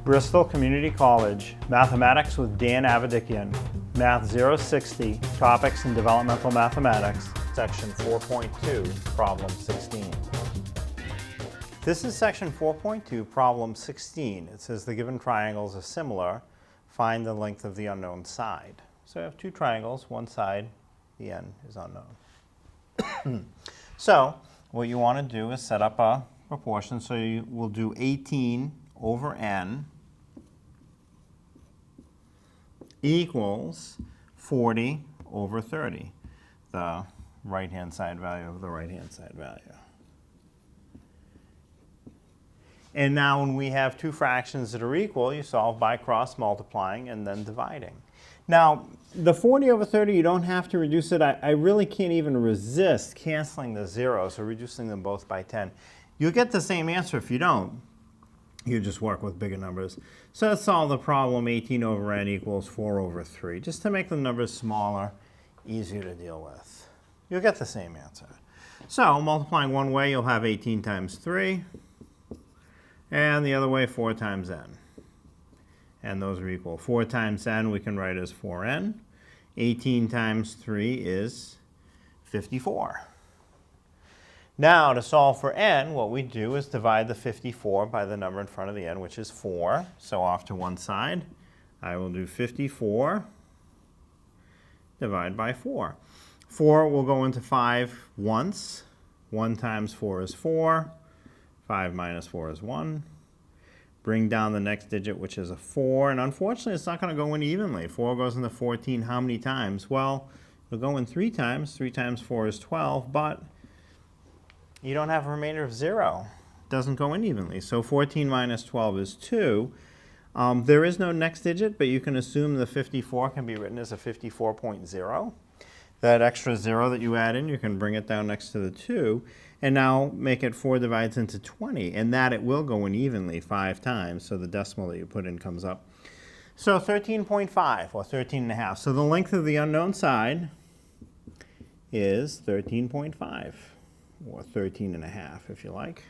Bristol Community College, Mathematics with Dan Avedikian, Math 060, Topics in Developmental Mathematics, Section 4.2, Problem 16. This is Section 4.2, Problem 16. It says the given triangles are similar. Find the length of the unknown side. So I have two triangles, one side, the end is unknown. So what you want to do is set up a proportion. So you will do 18 over n equals 40 over 30, the right-hand side value of the right-hand side value. And now when we have two fractions that are equal, you solve by cross-multiplying and then dividing. Now, the 40 over 30, you don't have to reduce it. I really can't even resist canceling the zeros or reducing them both by 10. You'll get the same answer if you don't. You just work with bigger numbers. So let's solve the problem 18 over n equals 4 over 3, just to make the numbers smaller, easier to deal with. You'll get the same answer. So multiplying one way, you'll have 18 times 3, and the other way, 4 times n. And those are equal. 4 times n we can write as 4n. 18 times 3 is 54. Now, to solve for n, what we do is divide the 54 by the number in front of the n, which is 4. So off to one side, I will do 54 divided by 4. 4 will go into 5 once. 1 times 4 is 4. 5 minus 4 is 1. Bring down the next digit, which is a 4. And unfortunately, it's not going to go in evenly. 4 goes into 14 how many times? Well, it'll go in 3 times. 3 times 4 is 12, but you don't have a remainder of 0. It doesn't go in evenly. So 14 minus 12 is 2. There is no next digit, but you can assume the 54 can be written as a 54.0. That extra 0 that you add in, you can bring it down next to the 2. And now make it 4 divides into 20. And that it will go in evenly 5 times. So the decimal that you put in comes up. So 13.5 or 13.5. So the length of the unknown side is 13.5. Or 13.5 if you like.